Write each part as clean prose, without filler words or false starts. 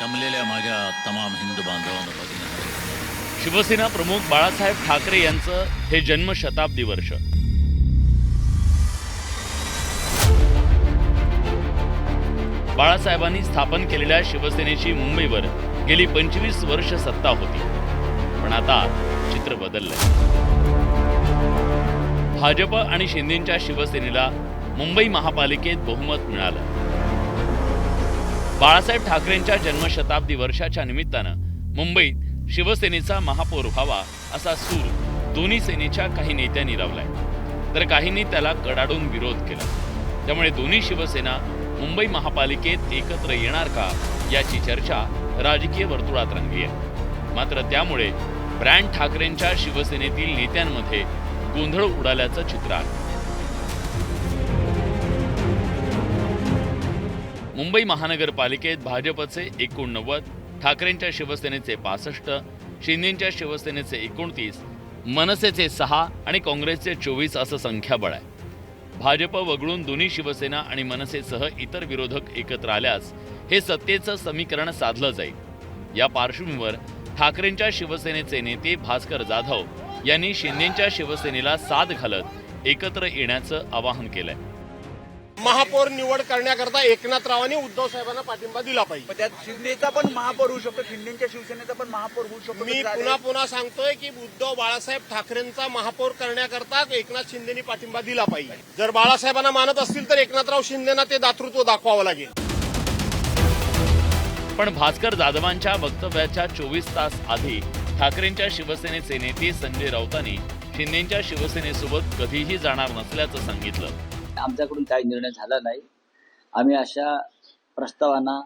जमलेल्या माझ्या तमाम हिंदू बांधवांनो भगिनींनो, शिवसेना प्रमुख बाळासाहेब ठाकरे यांचं हे जन्मशताब्दी वर्ष. बाळासाहेबांनी स्थापन केलेल्या शिवसेनेची मुंबईवर गेली 25 वर्ष सत्ता होती. पण आता चित्र बदललंय. भाजप आणि शिंदेच्या शिवसेनेला मुंबई महापालिकेत बहुमत मिळालं. बाळासाहेब ठाकरेंच्या जन्मशताब्दी वर्षाच्या निमित्तानं मुंबईत शिवसेनेचा महापौर व्हावा असा सूर दोन्ही सेनेच्या काही नेत्यांनी लावलाय, तर काहींनी त्याला कडाडून विरोध केला. त्यामुळे दोन्ही शिवसेना मुंबई महापालिकेत एकत्र येणार का याची चर्चा राजकीय वर्तुळात रंगली आहे. मात्र त्यामुळे ब्रँड ठाकरेंच्या शिवसेनेतील नेत्यांमध्ये गोंधळ उडाल्याचं चित्र आहे. मुंबई महानगरपालिकेत भाजपचे 89, ठाकरेंच्या शिवसेनेचे 65, शिंदेच्या शिवसेनेचे 29, मनसेचे 6 आणि काँग्रेसचे 24 असं संख्याबळ आहे. भाजप वगळून दोन्ही शिवसेना आणि मनसेसह इतर विरोधक एकत्र आल्यास हे सत्तेचं समीकरण साधलं जाईल. या पार्श्वभूमीवर ठाकरेंच्या शिवसेनेचे नेते भास्कर जाधव यांनी शिंदेच्या शिवसेनेला साथ घालत एकत्र येण्याचं आवाहन केलंय. महापौर निवड करण्याकरता एकनाथरावांनी उद्धव साहेबांना पाठिंबा दिला पाहिजे. त्यात शिंदेचा पण महापौर होऊ शकतो, शिंदेच्या शिवसेनेचा पण महापौर होऊ शकतो. मी पुन्हा सांगतोय की उद्धव बाळासाहेब ठाकरेंचा महापौर करण्याकरता एकनाथ शिंदेनी पाठिंबा दिला पाहिजे. जर बाळासाहेबांना मानत असतील तर एकनाथराव शिंदेना ते दातृत्व दाखवावं लागेल. पण भास्कर जाधवांच्या वक्तव्याच्या 24 तास आधी ठाकरेंच्या शिवसेनेचे नेते संजय राऊतांनी शिंदेच्या शिवसेनेसोबत कधीही जाणार नसल्याचं सांगितलं. आमच्याकडून काही निर्णय झाला नाही. आम्ही अशा प्रस्तावांना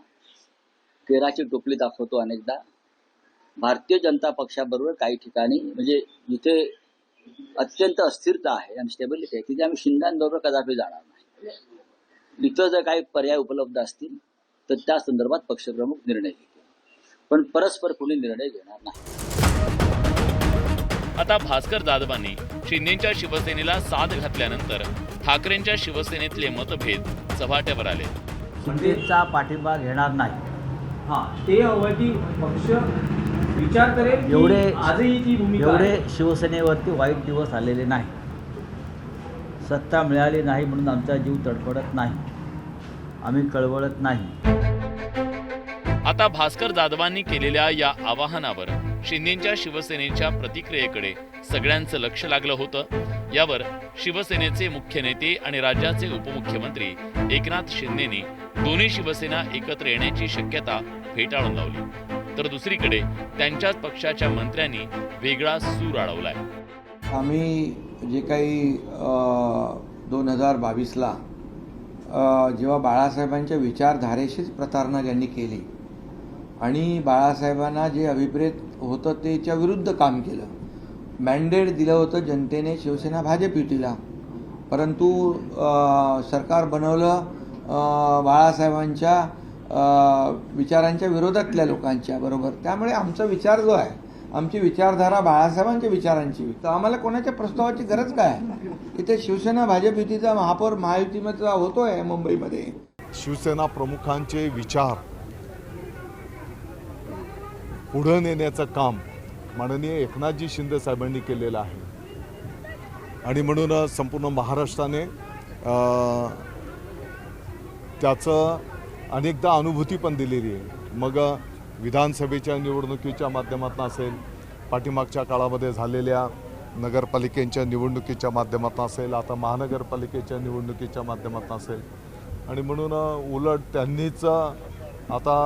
केराची टोपली दाखवतो अनेकदा. भारतीय जनता पक्षाबरोबर काही ठिकाणी म्हणजे जिथे अत्यंत अस्थिरता आहे आणि स्टेबिलिटी आहे तिथे आम्ही शिंदेबरोबर कदापि जाणार नाही. इथं जर काही पर्याय उपलब्ध असतील तर त्या संदर्भात पक्षप्रमुख निर्णय घेतील, पण परस्पर कोणी निर्णय घेणार नाही. आता भास्कर जाधवांनी शिंदेच्या शिवसेनेला साथ घातल्यानंतर ठाकरेंच्या शिवसेनेतले मतभेद चव्हाट्यावर आले. शिंदेचा पाठिंबा घेणार नाही. ते अवधी पक्ष विचार करेल. आजही ती भूमिका एवढे शिवसेनेवरती वाईट दिवस आलेले नाही. सत्ता मिळाली नाही म्हणून आमचा जीव तडफडत नाही, आम्ही कळवळत नाही. आता भास्कर जाधवांनी केलेल्या या आवाहनावर शिंदेच्या शिवसेनेच्या प्रतिक्रियेकडे सगळ्यांचं लक्ष लागलं होतं. यावर शिवसेनेचे मुख्य नेते आणि राज्याचे उपमुख्यमंत्री एकनाथ शिंदेनी दोन्ही शिवसेना एकत्र येण्याची शक्यता फेटाळून लावली, तर दुसरीकडे त्यांच्याच पक्षाच्या मंत्र्यांनी वेगळा सूर अडवलाय. आम्ही जे काही 2022ला जेव्हा बाळासाहेबांच्या विचारधारेशीच प्रतारणा ज्यांनी केली आणि बाळासाहेबांना जे अभिप्रेत होतं त्याच्या विरुद्ध काम केलं, मॅन्डेट दिलं होतं जनतेने शिवसेना भाजप युतीला, परंतु सरकार बनवलं बाळासाहेबांच्या विचारांच्या विरोधातल्या लोकांच्या बरोबर. त्यामुळे आमचा विचार जो आहे, आमची विचारधारा बाळासाहेबांच्या विचारांची, तर आम्हाला कोणाच्या प्रस्तावाची गरज काय. इथे शिवसेना भाजप युतीचा महापौर महायुतीचा होतोय मुंबईमध्ये. शिवसेना प्रमुखांचे विचार पुढे नेण्याचं काम माननीय एकनाथजी शिंदे साहेबांनी केलेलं आहे आणि म्हणून संपूर्ण महाराष्ट्राने त्याचं अनेकदा अनुभूती पण दिलेली आहे. मग विधानसभेच्या निवडणुकीच्या माध्यमातून असेल, पाठीमागच्या काळामध्ये झालेल्या नगरपालिकेच्या निवडणुकीच्या माध्यमातून असेल, आता महानगरपालिकेच्या निवडणुकीच्या माध्यमातून असेल, आणि म्हणून उलट त्यांनीच आता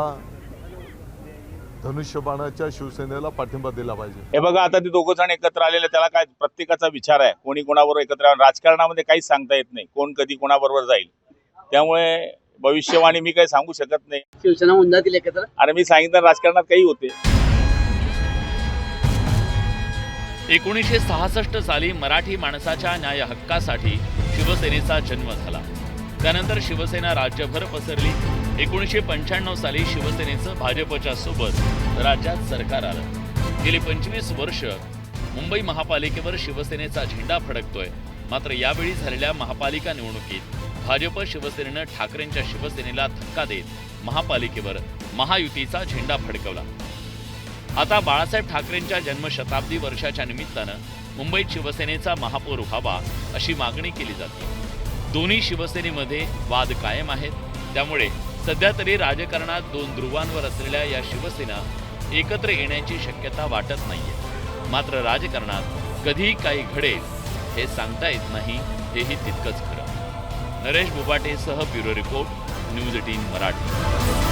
धनुष्यबाणाच्या शिवसेनेला पाठिंबा दिला पाहिजे. हे बघा, आता ते दोघं जण एकत्र आलेले, त्याला काय प्रत्येकाचा विचार आहे. कोणी कोणाबरोबर एकत्र, राजकारणामध्ये काहीच सांगता येत नाही कोण कधी कोणाबरोबर जाईल. त्यामुळे भविष्यवाणी मी काही सांगू शकत नाही. शिवसेना उंदातील एकत्र, आणि मी सांगितलं राजकारणात काही होते. 1966 साली मराठी माणसाच्या न्याय हक्कासाठी शिवसेनेचा जन्म झाला. त्यानंतर शिवसेना राज्यभर पसरली. 1995 साली शिवसेनेचं भाजपच्या सोबत राज्यात सरकार आलं. गेली 25 वर्ष मुंबई महापालिकेवर शिवसेनेचा झेंडा फडकतोय. मात्र यावेळी झालेल्या महापालिका निवडणुकीत भाजप शिवसेनेनं ठाकरेंच्या शिवसेनेला धक्का देत महापालिकेवर महायुतीचा झेंडा फडकवला. आता बाळासाहेब ठाकरेंच्या जन्मशताब्दी वर्षाच्या निमित्तानं मुंबईत शिवसेनेचा महापौर व्हावा अशी मागणी केली जाते. दोन्ही शिवसेनेमध्ये वाद कायम आहेत. त्यामुळे सध्या तरी राजकारणात दोन ध्रुवांवर असलेल्या या शिवसेना एकत्र येण्याची शक्यता वाटत नाहीये. मात्र राजकारणात कधी काही घडेल हे सांगता येत नाही, हेही तितकंच खरं. नरेश बुबाटेसह ब्युरो रिपोर्ट, न्यूज 18 मराठी.